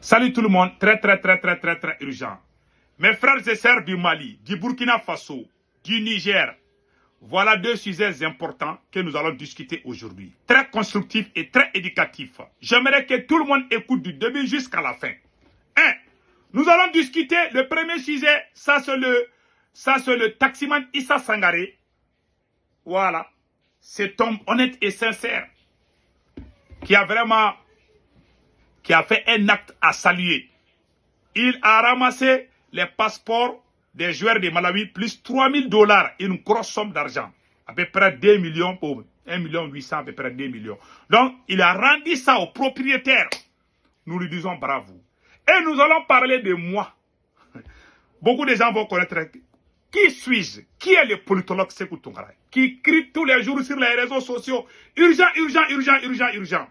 Salut tout le monde, très urgent. Mes frères et sœurs du Mali, du Burkina Faso, du Niger, voilà deux sujets importants que nous allons discuter aujourd'hui. Très constructifs et très éducatifs. J'aimerais que tout le monde écoute du début jusqu'à la fin. 1. Nous allons discuter le premier sujet, ça c'est le taximan Issa Sangaré. Voilà. Cet homme honnête et sincère qui a fait un acte à saluer. Il a ramassé les passeports des joueurs de Malawi plus $3000, une grosse somme d'argent. À peu près 2 millions pour 1 800 000, à peu près 2 millions. Donc, il a rendu ça au propriétaire. Nous lui disons bravo. Et nous allons parler de moi. Beaucoup de gens vont connaître qui suis-je? Qui est le politologue Sékou Tounkara? Qui crie tous les jours sur les réseaux sociaux. Urgent, urgent, urgent, urgent, urgent.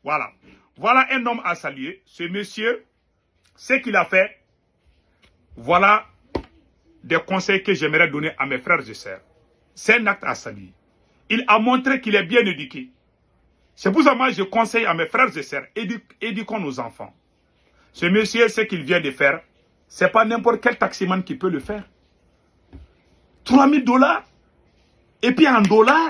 Voilà. Voilà un homme à saluer. Ce monsieur, ce qu'il a fait, voilà des conseils que j'aimerais donner à mes frères et sœurs. C'est un acte à saluer. Il a montré qu'il est bien éduqué. C'est pour ça que moi je conseille à mes frères et sœurs, éduquons nos enfants. Ce monsieur, ce qu'il vient de faire, c'est pas n'importe quel taximan qui peut le faire. $3000. Et puis en dollars,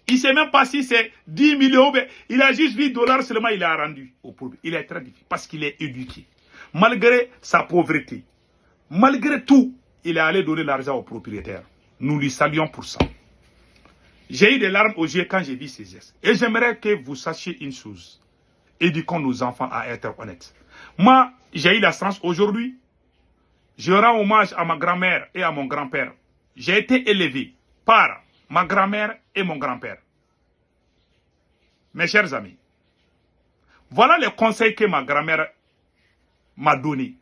il ne sait même pas si c'est 10 millions. Mais il a juste $8 seulement, il a rendu au pauvre. Il est très difficile parce qu'il est éduqué. Malgré sa pauvreté, malgré tout, il est allé donner l'argent au propriétaire. Nous lui saluons pour ça. J'ai eu des larmes aux yeux quand j'ai vu ces gestes. Et j'aimerais que vous sachiez une chose. Éduquons nos enfants à être honnêtes. Moi, j'ai eu la chance aujourd'hui. Je rends hommage à ma grand-mère et à mon grand-père. J'ai été élevé par ma grand-mère et mon grand-père. Mes chers amis, voilà les conseils que ma grand-mère m'a donnés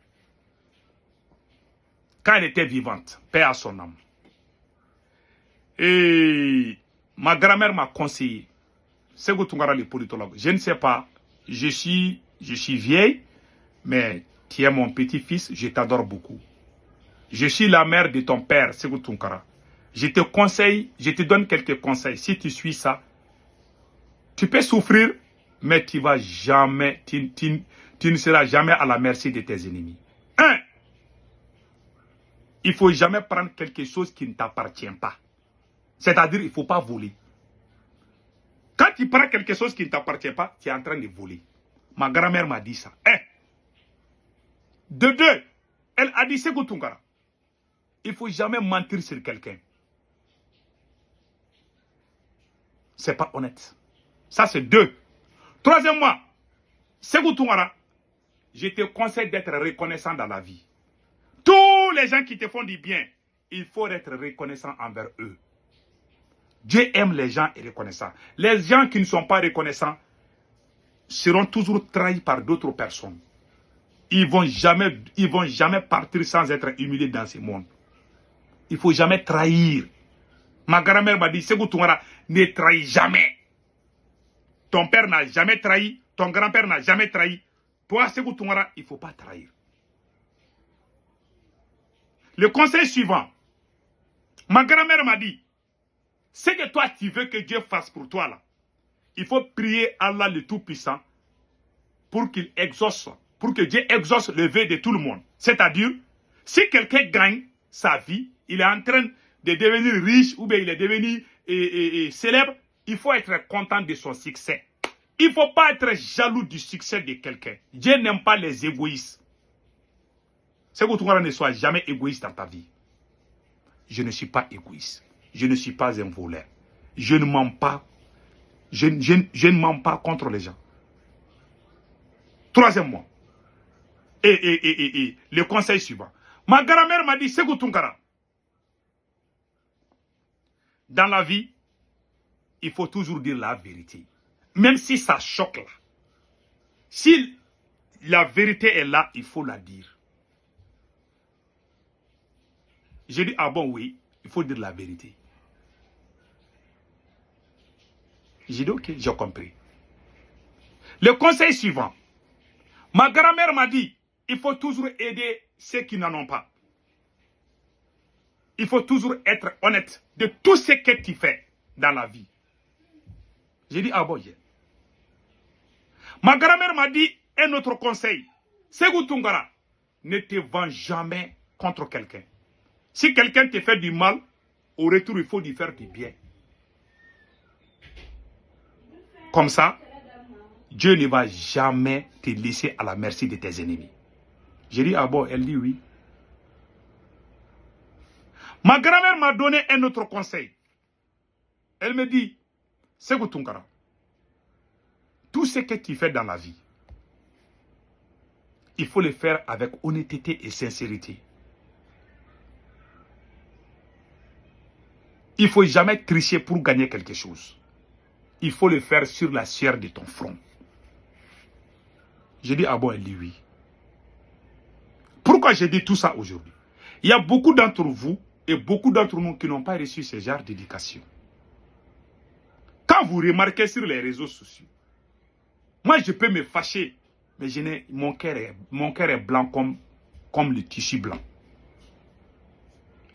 quand elle était vivante, paix à son âme. Et ma grand-mère m'a conseillé, Sékou Tounkara le politologue, je ne sais pas, je suis vieille, mais tu es mon petit-fils, je t'adore beaucoup. Je suis la mère de ton père, Sékou Tounkara. Je te conseille, je te donne quelques conseils. Si tu suis ça, tu peux souffrir, mais tu vas jamais, tu ne seras jamais à la merci de tes ennemis. 1. Il ne faut jamais prendre quelque chose qui ne t'appartient pas. C'est-à-dire, il ne faut pas voler. Quand tu prends quelque chose qui ne t'appartient pas, tu es en train de voler. Ma grand-mère m'a dit ça. 1. De 2, elle a dit Sékou Tounkara. Il ne faut jamais mentir sur quelqu'un. C'est pas honnête. Ça, c'est 2. Troisièmement, Sékou Tounkara, je te conseille d'être reconnaissant dans la vie. Tous les gens qui te font du bien, il faut être reconnaissant envers eux. Dieu aime les gens et reconnaissants. Les gens qui ne sont pas reconnaissants seront toujours trahis par d'autres personnes. Ils vont jamais partir sans être humiliés dans ce monde. Il ne faut jamais trahir. Ma grand-mère m'a dit, Sékou Tounkara, ne trahis jamais. Ton père n'a jamais trahi, ton grand-père n'a jamais trahi. Toi, Sékou Tounkara, il ne faut pas trahir. Le conseil suivant, ma grand-mère m'a dit, ce que toi tu veux que Dieu fasse pour toi là, il faut prier Allah le Tout-Puissant pour qu'il exauce, pour que Dieu exauce le vœu de tout le monde. C'est-à-dire, si quelqu'un gagne sa vie, il est en train de devenir riche ou bien il est devenu célèbre, il faut être content de son succès. Il ne faut pas être jaloux du succès de quelqu'un. Dieu n'aime pas les égoïstes. Sékou Tounkara, ne sois jamais égoïste dans ta vie. Je ne suis pas égoïste. Je ne suis pas un voleur. Je ne mens pas. Je ne mens pas contre les gens. Troisièmement, le conseil suivant. Ma grand-mère m'a dit, Sékou Tounkara, dans la vie, il faut toujours dire la vérité. Même si ça choque là. Si la vérité est là, il faut la dire. J'ai dit, ah bon, oui, il faut dire la vérité. J'ai dit, ok, j'ai compris. Le conseil suivant. Ma grand-mère m'a dit, il faut toujours aider ceux qui n'en ont pas. Il faut toujours être honnête de tout ce que tu fais dans la vie. J'ai dit, ah bon, yeah. Ma grand-mère m'a dit un autre conseil. Sékou Tounkara, ne te vends jamais contre quelqu'un. Si quelqu'un te fait du mal, au retour, il faut lui faire du bien. Comme ça, Dieu ne va jamais te laisser à la merci de tes ennemis. J'ai dit, ah bon, elle dit oui. Ma grand-mère m'a donné un autre conseil. Elle me dit, Sékou Tounkara, tout ce que tu fais dans la vie, il faut le faire avec honnêteté et sincérité. Il ne faut jamais tricher pour gagner quelque chose. Il faut le faire sur la chair de ton front. J'ai dit, ah bon, elle dit oui. Pourquoi j'ai dit tout ça aujourd'hui? Il y a beaucoup d'entre vous et beaucoup d'entre nous qui n'ont pas reçu ce genre d'éducation. Quand vous remarquez sur les réseaux sociaux, moi je peux me fâcher, mais mon cœur est blanc comme le tissu blanc.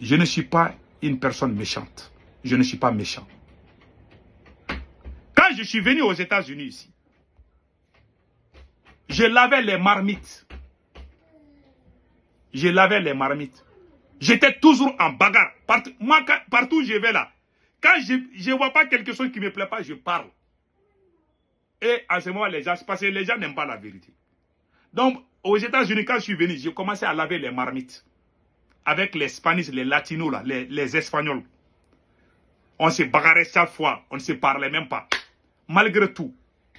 Je ne suis pas une personne méchante. Je ne suis pas méchant. Quand je suis venu aux États-Unis ici, je lavais les marmites. Je lavais les marmites. J'étais toujours en bagarre. Partout où je vais là, quand je ne vois pas quelque chose qui ne me plaît pas, je parle. Et en ce moment, les gens, parce que les gens n'aiment pas la vérité. Donc, aux États-Unis, quand je suis venu, j'ai commencé à laver les marmites. Avec les Spanish, les Latinos, là, les Espagnols. On se bagarrait chaque fois, on ne se parlait même pas. Malgré tout,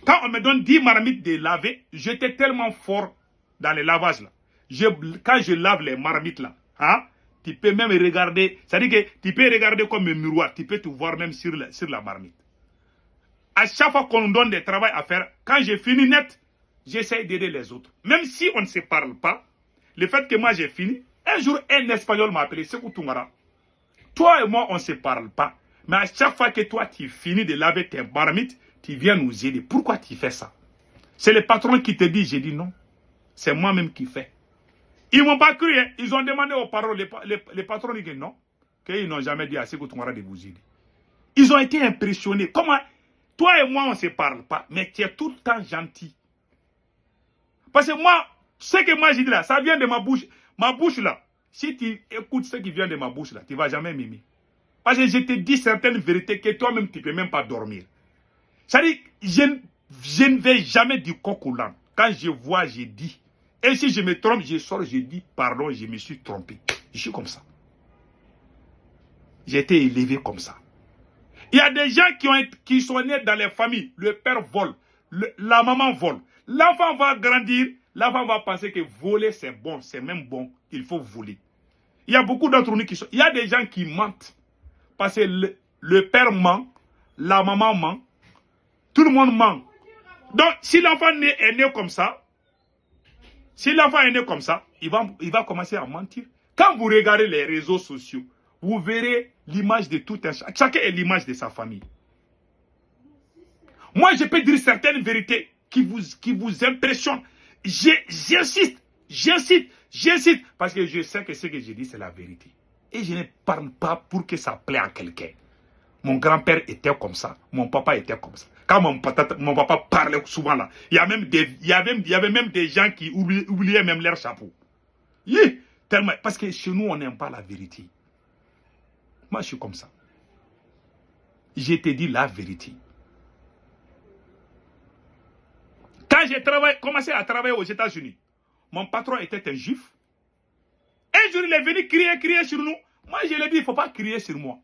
quand on me donne 10 marmites de laver, j'étais tellement fort dans le lavage là. Quand je lave les marmites là, hein, tu peux même regarder, c'est-à-dire que tu peux regarder comme un miroir, tu peux te voir même sur la marmite. À chaque fois qu'on donne des travaux à faire, quand j'ai fini net, j'essaie d'aider les autres. Même si on ne se parle pas, le fait que moi j'ai fini, un jour un Espagnol m'a appelé, Sékou Tounkara. Toi et moi on ne se parle pas, mais à chaque fois que toi tu finis de laver tes marmites, tu viens nous aider. Pourquoi tu fais ça? C'est le patron qui te dit, j'ai dit non. C'est moi-même qui fais. Ils ne m'ont pas cru, hein. Ils ont demandé aux parents, les patrons disent que non, qu'ils n'ont jamais dit à Sékou Tounkara de vous aider. Ils ont été impressionnés. Comment? Toi et moi, on ne se parle pas, mais tu es tout le temps gentil. Parce que moi, ce que moi j'ai dit là, ça vient de ma bouche. Ma bouche là, si tu écoutes ce qui vient de ma bouche là, tu ne vas jamais m'aimer. Parce que je te dis certaines vérités que toi-même, tu ne peux même pas dormir. C'est-à-dire, je ne vais jamais du coq au l'âne. Quand je vois, je dis. Et si je me trompe, je sors, je dis pardon, je me suis trompé. Je suis comme ça. J'ai été élevé comme ça. Il y a des gens qui sont nés dans les familles. Le père vole, la maman vole. L'enfant va grandir, l'enfant va penser que voler c'est bon, c'est même bon, il faut voler. Il y a beaucoup d'entre nous qui sont... Il y a des gens qui mentent. Parce que le père ment, la maman ment, tout le monde ment. Donc si l'enfant est né comme ça, il va commencer à mentir. Quand vous regardez les réseaux sociaux, vous verrez l'image de tout un... Chacun est l'image de sa famille. Moi, je peux dire certaines vérités qui vous impressionnent. J'insiste. Parce que je sais que ce que je dis, c'est la vérité. Et je ne parle pas pour que ça plaît à quelqu'un. Mon grand-père était comme ça. Mon papa était comme ça. Quand mon papa parlait souvent là, il y avait même des gens qui oubliaient même leur chapeau. Tellement, parce que chez nous, on n'aime pas la vérité. Moi, je suis comme ça. Je te dis la vérité. Quand j'ai commencé à travailler aux États-Unis, mon patron était un juif. Un jour, il est venu crier sur nous. Moi, je lui ai dit, il ne faut pas crier sur moi.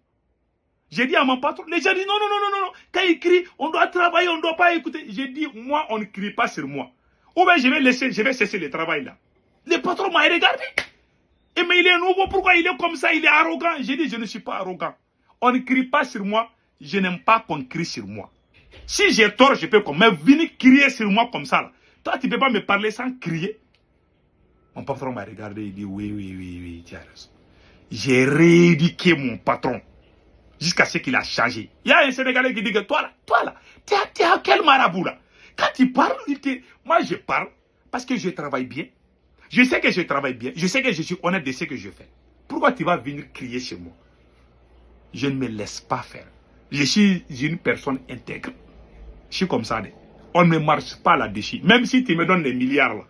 J'ai dit à mon patron, les gens disent non. Quand il crie, on doit travailler, on ne doit pas écouter. J'ai dit, moi, on ne crie pas sur moi. Ou bien je vais cesser le travail là. Le patron m'a regardé. Et mais il est nouveau, pourquoi il est comme ça, il est arrogant. J'ai dit, je ne suis pas arrogant. On ne crie pas sur moi, je n'aime pas qu'on crie sur moi. Si j'ai tort, je peux comme. Mais venir crier sur moi comme ça là. Toi, tu ne peux pas me parler sans crier. Mon patron m'a regardé, il dit, oui, tu as raison. J'ai rééduqué mon patron. Jusqu'à ce qu'il a changé. Il y a un Sénégalais qui dit que toi là, tu es à quel marabout là? Quand tu parles, moi je parle parce que je travaille bien. Je sais que je travaille bien. Je sais que je suis honnête de ce que je fais. Pourquoi tu vas venir crier chez moi? Je ne me laisse pas faire. Je suis une personne intègre. Je suis comme ça. On ne marche pas là-dessus. Même si tu me donnes des milliards là.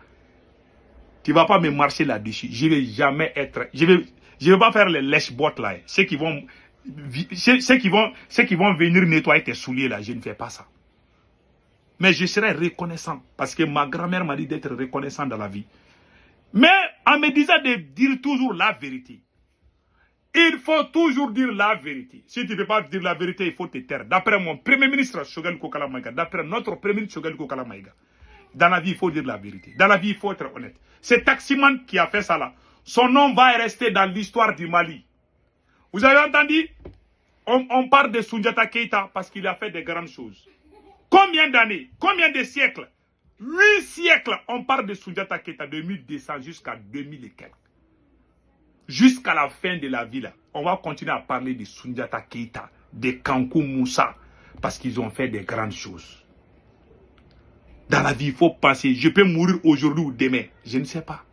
Tu ne vas pas me marcher là-dessus. Je ne vais jamais être... Je vais pas faire les lèche-bottes là. Ceux qui vont venir nettoyer tes souliers là, je ne fais pas ça. Mais je serai reconnaissant parce que ma grand-mère m'a dit d'être reconnaissant dans la vie. Mais en me disant de dire toujours la vérité. Il faut toujours dire la vérité. Si tu ne peux pas dire la vérité, il faut te taire. D'après mon premier ministre, Choguel Kokala Maïga, d'après notre premier ministre, Choguel Kokala Maïga, dans la vie, il faut dire la vérité. Dans la vie, il faut être honnête. C'est Taximan qui a fait ça là. Son nom va rester dans l'histoire du Mali. Vous avez entendu? On parle de Soundiata Keita parce qu'il a fait de grandes choses. Combien d'années? Combien de siècles? 8 siècles, on parle de Soundiata Keita, de 1200 jusqu'à 2000 et quelques. Jusqu'à la fin de la vie, là, on va continuer à parler de Soundiata Keita, de Kankou Moussa, parce qu'ils ont fait de grandes choses. Dans la vie, il faut penser, je peux mourir aujourd'hui ou demain, je ne sais pas.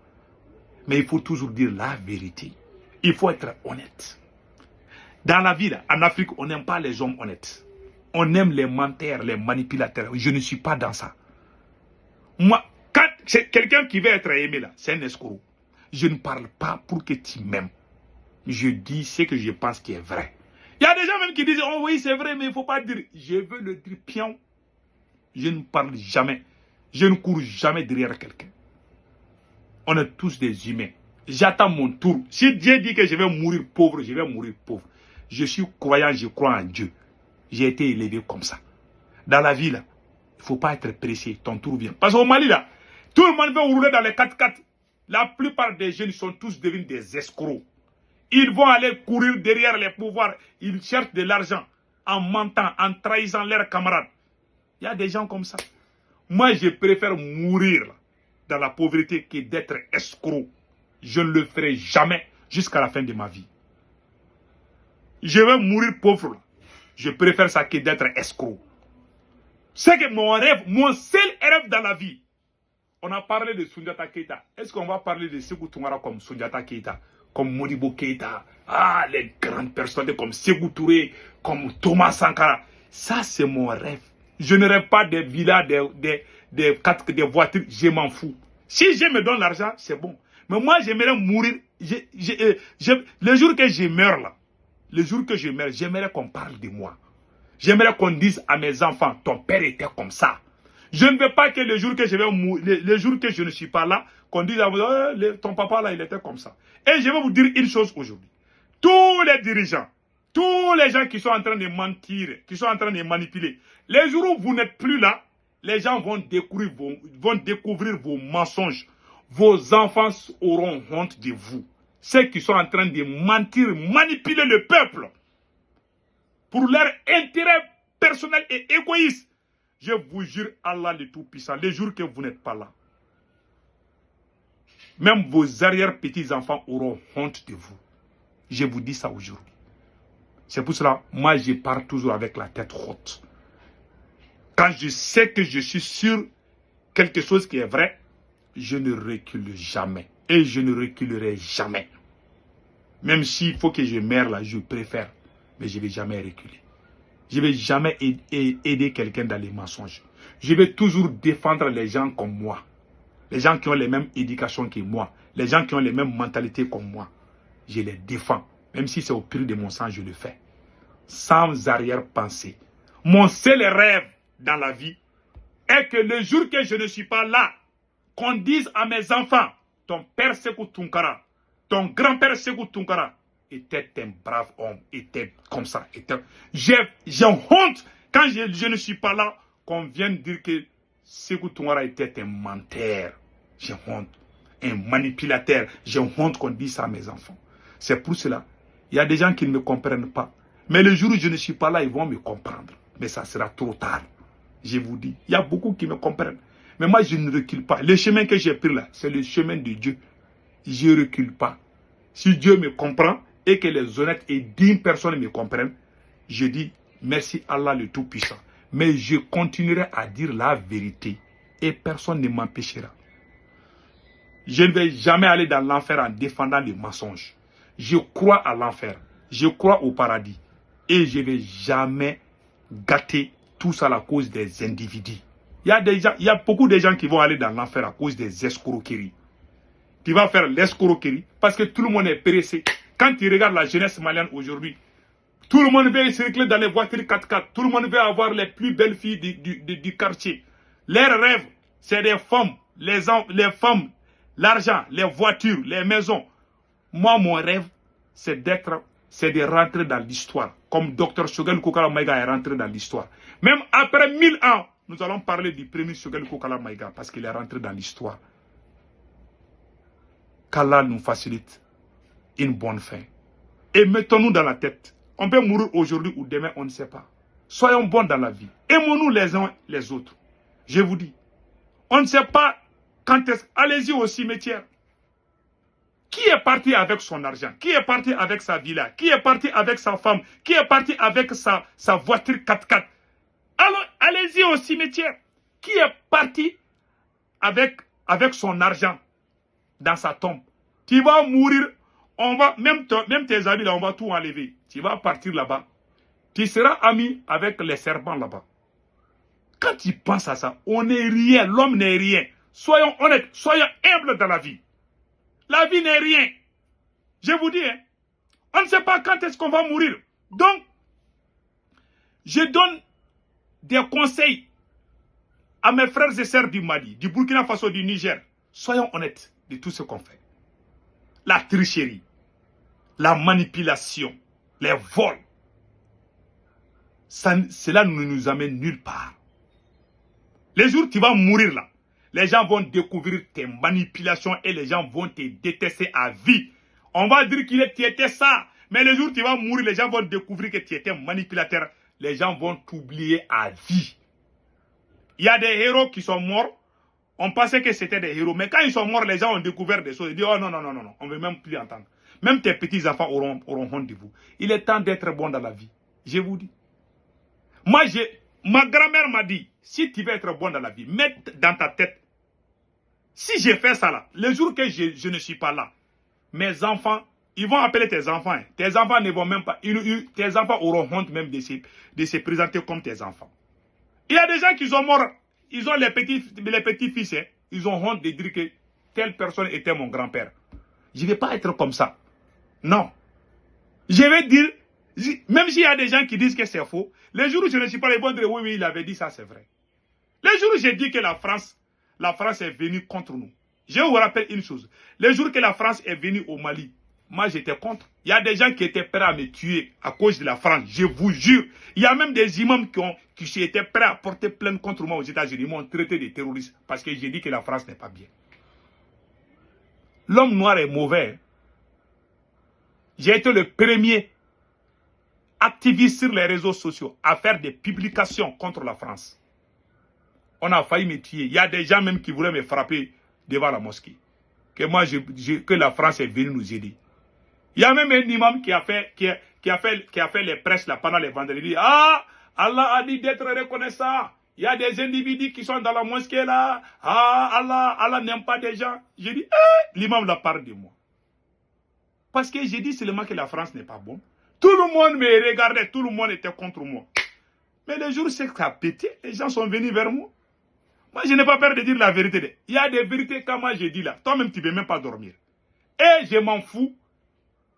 Mais il faut toujours dire la vérité. Il faut être honnête. Dans la vie, là, en Afrique, on n'aime pas les hommes honnêtes. On aime les menteurs, les manipulateurs. Je ne suis pas dans ça. Moi, quand c'est quelqu'un qui veut être aimé, là, c'est un escroc. Je ne parle pas pour que tu m'aimes. Je dis ce que je pense qui est vrai. Il y a des gens même qui disent, oh oui, c'est vrai, mais il ne faut pas dire. Je veux le dire pion. Je ne parle jamais. Je ne cours jamais derrière quelqu'un. On est tous des humains. J'attends mon tour. Si Dieu dit que je vais mourir pauvre, je vais mourir pauvre. Je suis croyant, je crois en Dieu. J'ai été élevé comme ça. Dans la vie, là, il ne faut pas être pressé. Ton tour vient. Parce qu'au Mali, là, tout le monde veut rouler dans les 4x4. La plupart des jeunes sont tous devenus des escrocs. Ils vont aller courir derrière les pouvoirs. Ils cherchent de l'argent en mentant, en trahissant leurs camarades. Il y a des gens comme ça. Moi, je préfère mourir dans la pauvreté que d'être escroc. Je ne le ferai jamais jusqu'à la fin de ma vie. Je vais mourir pauvre. Je préfère ça que d'être escroc. C'est que mon rêve, mon seul rêve dans la vie. On a parlé de Soundiata Keita. Est-ce qu'on va parler de Sékou Touré comme Soundiata Keita, comme Modibo Keita, les grandes personnes comme Sékou Touré, comme Thomas Sankara? Ça, c'est mon rêve. Je ne rêve pas des villas, des voitures, je m'en fous. Si je me donne l'argent, c'est bon. Mais moi, j'aimerais mourir. Le jour que je meurs là, le jour que je meurs, j'aimerais qu'on parle de moi. J'aimerais qu'on dise à mes enfants, ton père était comme ça. Je ne veux pas que le jour que je vais mourir, le jour que je ne suis pas là, qu'on dise à vous, ton papa là, il était comme ça. Et je vais vous dire une chose aujourd'hui. Tous les dirigeants, tous les gens qui sont en train de mentir, qui sont en train de manipuler, les jours où vous n'êtes plus là, les gens vont découvrir vos mensonges. Vos enfants auront honte de vous. Ceux qui sont en train de mentir, manipuler le peuple pour leur intérêt personnel et égoïste. Je vous jure, Allah le Tout-Puissant, les jours que vous n'êtes pas là, même vos arrière-petits-enfants auront honte de vous. Je vous dis ça aujourd'hui. C'est pour cela, moi, je pars toujours avec la tête haute. Quand je sais que je suis sur quelque chose qui est vrai, je ne recule jamais. Et je ne reculerai jamais. Même s'il faut que je meure là, je préfère. Mais je ne vais jamais reculer. Je ne vais jamais aider quelqu'un dans les mensonges. Je vais toujours défendre les gens comme moi. Les gens qui ont les mêmes éducations que moi. Les gens qui ont les mêmes mentalités comme moi. Je les défends. Même si c'est au prix de mon sang, je le fais. Sans arrière-pensée. Mon seul rêve dans la vie est que le jour que je ne suis pas là, qu'on dise à mes enfants, ton père Sékou Tounkara, ton grand-père Sékou Tounkara était un brave homme, était comme ça. J'ai honte quand je ne suis pas là, qu'on vienne dire que Sékou Tounkara était un menteur. J'ai honte. Un manipulateur. J'ai honte qu'on dise ça à mes enfants. C'est pour cela, il y a des gens qui ne me comprennent pas. Mais le jour où je ne suis pas là, ils vont me comprendre. Mais ça sera trop tard. Je vous dis, il y a beaucoup qui me comprennent. Mais moi, je ne recule pas. Le chemin que j'ai pris là, c'est le chemin de Dieu. Je ne recule pas. Si Dieu me comprend et que les honnêtes et dignes personnes me comprennent, je dis merci Allah le Tout-Puissant. Mais je continuerai à dire la vérité et personne ne m'empêchera. Je ne vais jamais aller dans l'enfer en défendant les mensonges. Je crois à l'enfer. Je crois au paradis. Et je ne vais jamais gâter tout ça à la cause des individus. Il y a beaucoup de gens qui vont aller dans l'enfer à cause des escroqueries. tu vas faire l'escroquerie parce que tout le monde est pressé. Quand tu regardes la jeunesse malienne aujourd'hui, tout le monde veut circuler dans les voitures 4x4. Tout le monde veut avoir les plus belles filles du quartier. Leurs rêves, c'est des femmes, les femmes, l'argent, les voitures, les maisons. Moi, mon rêve, c'est de rentrer dans l'histoire. Comme Dr Choguel Kokala Maïga est rentré dans l'histoire. Même après 1000 ans, nous allons parler du premier Choguel Kokala Maïga parce qu'il est rentré dans l'histoire. Qu'Allah nous facilite une bonne fin. Et mettons-nous dans la tête. On peut mourir aujourd'hui ou demain, on ne sait pas. Soyons bons dans la vie. Aimons-nous les uns les autres. Je vous dis, on ne sait pas quand est-ce... Allez-y au cimetière. Qui est parti avec son argent? Qui est parti avec sa villa? Qui est parti avec sa femme? Qui est parti avec sa voiture 4x4? Alors, allez-y au cimetière. Qui est parti avec son argent dans sa tombe? Tu vas mourir. On va, même tes amis là, on va tout enlever. Tu vas partir là-bas. Tu seras ami avec les serpents là-bas. Quand tu penses à ça, on n'est rien, l'homme n'est rien. Soyons honnêtes, soyons humbles dans la vie. La vie n'est rien. Je vous dis, hein, on ne sait pas quand est-ce qu'on va mourir. Donc, je donne des conseils à mes frères et sœurs du Mali, du Burkina Faso, du Niger. Soyons honnêtes de tout ce qu'on fait. La tricherie, la manipulation, les vols, cela ne nous amène nulle part. Les jours où tu vas mourir là, les gens vont découvrir tes manipulations et les gens vont te détester à vie. On va dire tu étais ça, mais les jours où tu vas mourir, les gens vont découvrir que tu étais manipulateur. Les gens vont t'oublier à vie. Il y a des héros qui sont morts. On pensait que c'était des héros. Mais quand ils sont morts, les gens ont découvert des choses. Ils disent, oh non, non, non, non, on ne veut même plus entendre. Même tes petits-enfants auront honte de vous. Il est temps d'être bon dans la vie. Je vous dis. Moi, ma grand-mère m'a dit, si tu veux être bon dans la vie, mets dans ta tête. Si j'ai fait ça là, le jour que je ne suis pas là, mes enfants, ils vont appeler tes enfants. Hein. Tes enfants ne vont même pas. Tes enfants auront honte même de se présenter comme tes enfants. Il y a des gens qui sont morts. Ils ont les petits-fils. Hein. Ils ont honte de dire que telle personne était mon grand-père. Je ne vais pas être comme ça. Non. Je vais dire, même s'il y a des gens qui disent que c'est faux, les jours où je ne suis pas là, ils vont dire oui, oui, il avait dit ça, c'est vrai. Les jours où j'ai dit que la France est venue contre nous. Je vous rappelle une chose. Les jours que la France est venue au Mali, moi j'étais contre. Il y a des gens qui étaient prêts à me tuer à cause de la France. Je vous jure. Il y a même des imams qui étaient prêts à porter plainte contre moi aux États-Unis. Ils m'ont traité de terroriste parce que j'ai dit que la France n'est pas bien. L'homme noir est mauvais. J'ai été le premier activiste sur les réseaux sociaux à faire des publications contre la France. On a failli me tuer. Il y a des gens même qui voulaient me frapper devant la mosquée. Que moi, que la France est venue nous aider. Il y a même un imam qui a fait les prêches là pendant les vendredis. Ah, Allah a dit d'être reconnaissant. Il y a des individus qui sont dans la mosquée là. Ah, Allah n'aime pas des gens. J'ai dit, l'imam la parle de moi. Parce que j'ai dit seulement que la France n'est pas bonne. Tout le monde me regardait, tout le monde était contre moi. Mais le jour où ça a pété, les gens sont venus vers moi. Moi, je n'ai pas peur de dire la vérité. Il y a des vérités quand moi je dis là. Toi-même, tu ne veux même pas dormir. Et je m'en fous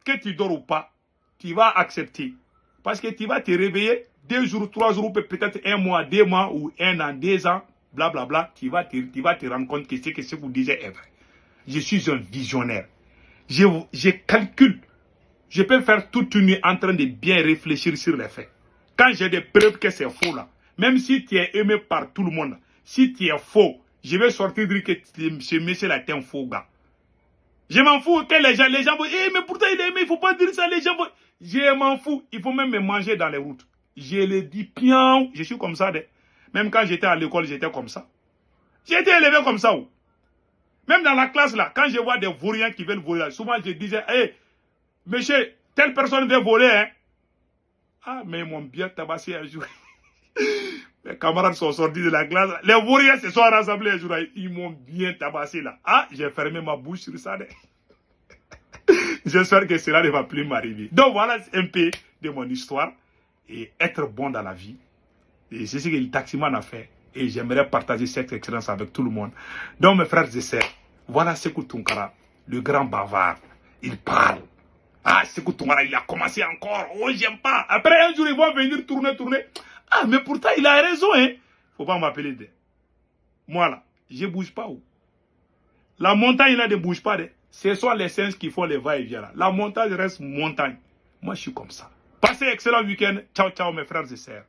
que tu dors ou pas. Tu vas accepter. Parce que tu vas te réveiller 2 jours, 3 jours, peut-être 1 mois, 2 mois, ou 1 an, 2 ans, blablabla. Tu vas te rendre compte que ce que vous disiez est vrai. Je suis un visionnaire. Je calcule. Je peux faire toute une nuit en train de bien réfléchir sur les faits. Quand j'ai des preuves que c'est faux là, même si tu es aimé par tout le monde, si tu es faux, je vais sortir dire que ce monsieur là est un faux gars. Je m'en fous que les gens vont, mais pourtant il est aimé, il ne faut pas dire ça, les gens vont. Je m'en fous, il faut même me manger dans les routes. Je le dis bien, je suis comme ça. Même quand j'étais à l'école, j'étais comme ça. J'ai été élevé comme ça. Même dans la classe là, quand je vois des vauriens qui veulent voler, souvent je disais, monsieur, telle personne veut voler, hein. Ah, mais ils m'ont bien tabassé un jour. Les camarades sont sortis de la classe. Les vauriens se sont rassemblés un jour. Ils m'ont bien tabassé là. Ah, j'ai fermé ma bouche sur ça. J'espère que cela ne va plus m'arriver. Donc voilà un peu de mon histoire. Et être bon dans la vie. Et c'est ce que le taximan a fait. Et j'aimerais partager cette expérience avec tout le monde. Donc mes frères et sœurs, voilà Sékou Tounkara. le grand bavard. Il parle. Ah, c'est que Tounkara, il a commencé encore. Oh, j'aime pas. Après, un jour, ils vont venir tourner. Ah, mais pourtant, il a raison, hein. Faut pas m'appeler de. Moi, là, je bouge pas où. La montagne, là, ne bouge pas. Ce sont les singes qui font les va-et-vient, là. La montagne reste montagne. Moi, je suis comme ça. Passez un excellent week-end. Ciao, ciao, mes frères et sœurs.